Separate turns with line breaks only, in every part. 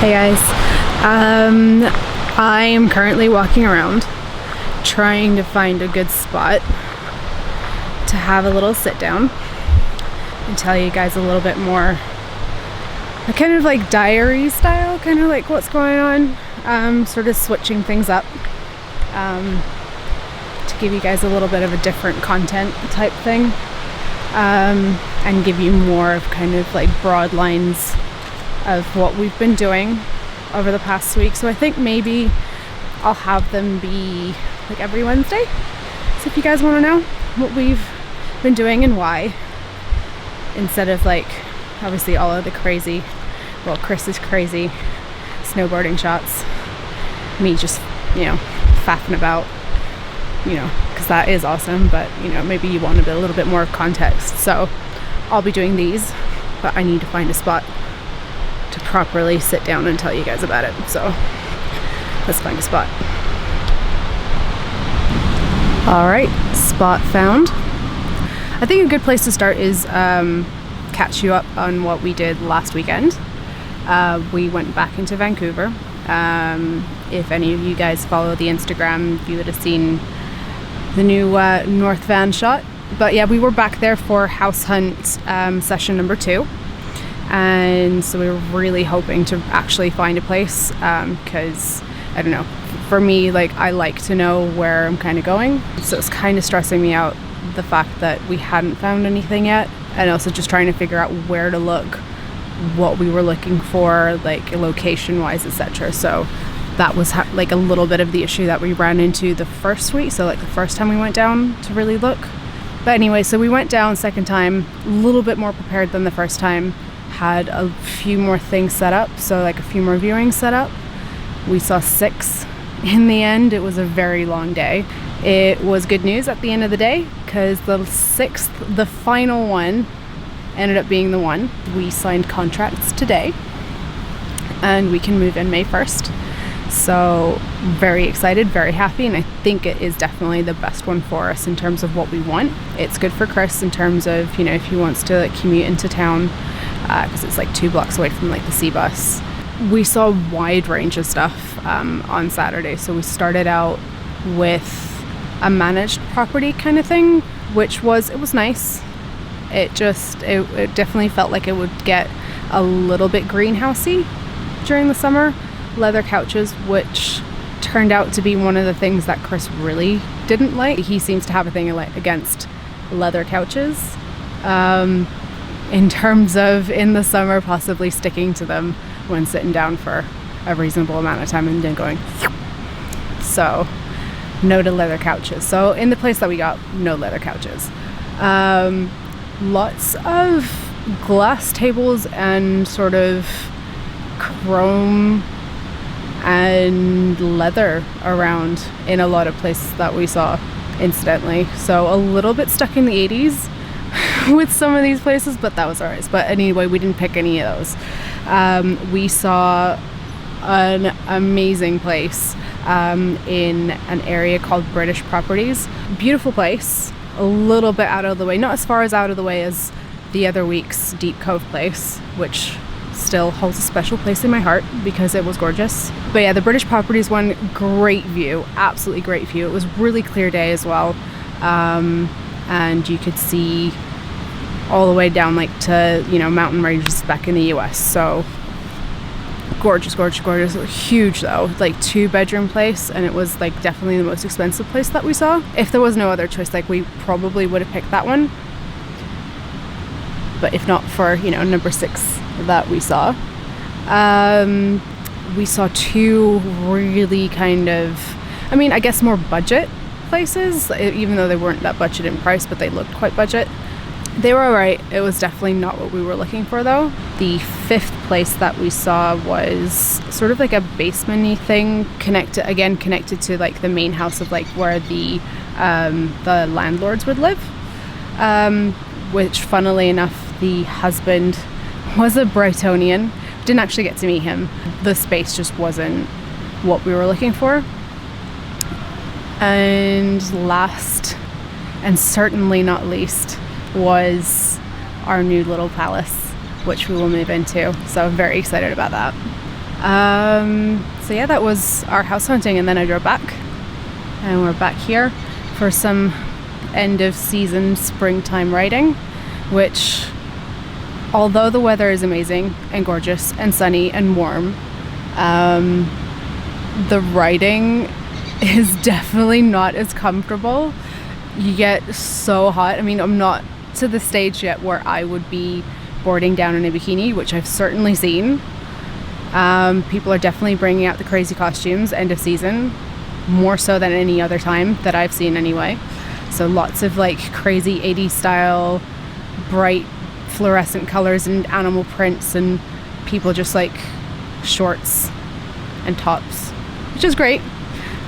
Hey guys, I am currently walking around trying to find a good spot to have a little sit down and tell you guys a little bit more, kind of like diary style, kind of like what's going on, sort of switching things up to give you guys a little bit of a different content type thing, and give you more of kind of like broad lines of what we've been doing over the past week. So I think maybe I'll have them be like every Wednesday. So if you guys want to know what we've been doing and why, instead of like obviously all of the crazy, well, Chris's crazy snowboarding shots, me just, faffing about, because that is awesome, but maybe you want a little bit more context. So I'll be doing these, but I need to find a spot to properly sit down and tell you guys about it. So let's find a spot. All right, spot found. I think a good place to start is catch you up on what we did last weekend. We went back into Vancouver. If any of you guys follow the Instagram, you would have seen the new North Van shot. But yeah, we were back there for house hunt session number 2. And so we were really hoping to actually find a place, because I don't know, for me, like, I like to know where I'm kind of going. So it's kind of stressing me out, the fact that we hadn't found anything yet, and also just trying to figure out where to look, what we were looking for, like location wise, etc. So that was like a little bit of the issue that we ran into the first week, so like the first time we went down to really look. But anyway, so we went down second time, a little bit more prepared than the first time, had a few more things set up, so like a few more viewings set up. We saw 6 in the end. It was a very long day. It was good news at the end of the day, because the 6th, the final one, ended up being the one. We signed contracts today and we can move in May 1st. So very excited, very happy, and I think it is definitely the best one for us in terms of what we want. It's good for Chris in terms of, if he wants to commute into town, because it's like 2 blocks away from like the C bus. We saw a wide range of stuff on Saturday. So we started out with a managed property kind of thing, which was nice. It definitely felt like it would get a little bit greenhousey during the summer. Leather couches, which turned out to be one of the things that Chris really didn't like. He seems to have a thing against leather couches, in terms of in the summer possibly sticking to them when sitting down for a reasonable amount of time and then going. So no to leather couches. So in the place that we got, no leather couches. Lots of glass tables and sort of chrome and leather around in a lot of places that we saw, incidentally. So a little bit stuck in the 80s with some of these places, but that was alright. But anyway, we didn't pick any of those. We saw an amazing place in an area called British Properties. Beautiful place, a little bit out of the way, not as far as out of the way as the other week's Deep Cove place, which still holds a special place in my heart because it was gorgeous. But yeah, the British Properties one, great view, absolutely great view. It was really clear day as well, and you could see all the way down like to mountain ranges back in the US. So gorgeous. Huge though, like 2-bedroom place, and it was like definitely the most expensive place that we saw. If there was no other choice, like we probably would have picked that one, but if not for number 6 that we saw. We saw 2 really kind of, I guess more budget places, even though they weren't that budget in price, but they looked quite budget. They were alright. It was definitely not what we were looking for though. The 5th place that we saw was sort of like a basement-y thing, connected to like the main house of like where the landlords would live, which funnily enough, the husband was a Brightonian. Didn't actually get to meet him. The space just wasn't what we were looking for. And last, and certainly not least, was our new little palace, which we will move into. So I'm very excited about that. So yeah, that was our house hunting, and then I drove back, and we're back here for some end of season springtime riding, which, although the weather is amazing and gorgeous and sunny and warm, the riding is definitely not as comfortable. You get so hot. I mean, I'm not to the stage yet where I would be boarding down in a bikini, which I've certainly seen. People are definitely bringing out the crazy costumes end of season, more so than any other time that I've seen anyway. So lots of like crazy 80s style, bright fluorescent colors and animal prints, and people just like shorts and tops, which is great.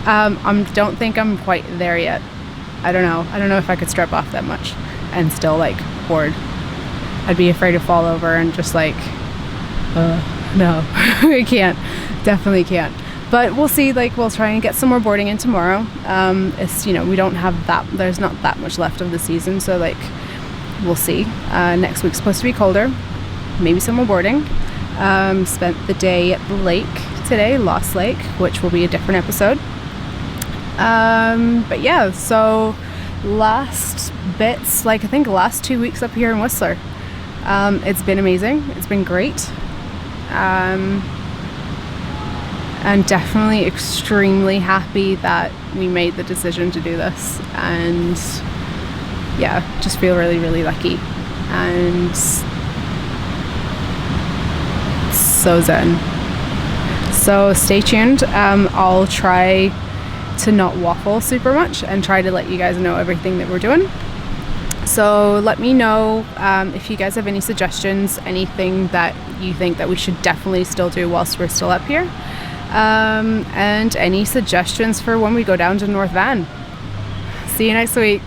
I don't think I'm quite there yet. I don't know if I could strip off that much and still like board. I'd be afraid to fall over and just like no. I can't, definitely can't. But we'll see. Like, we'll try and get some more boarding in tomorrow. It's, you know, we don't have that, there's not that much left of the season, so like we'll see. Next week's supposed to be colder, maybe some more boarding. Spent the day at the lake today, Lost Lake, which will be a different episode. But yeah, so last bits, like I think the last 2 weeks up here in Whistler, it's been amazing. It's been great. And definitely extremely happy that we made the decision to do this, and yeah, just feel really, really lucky and so zen. So stay tuned. I'll try to not waffle super much and try to let you guys know everything that we're doing. So let me know if you guys have any suggestions, anything that you think that we should definitely still do whilst we're still up here, and any suggestions for when we go down to North Van. See you next week.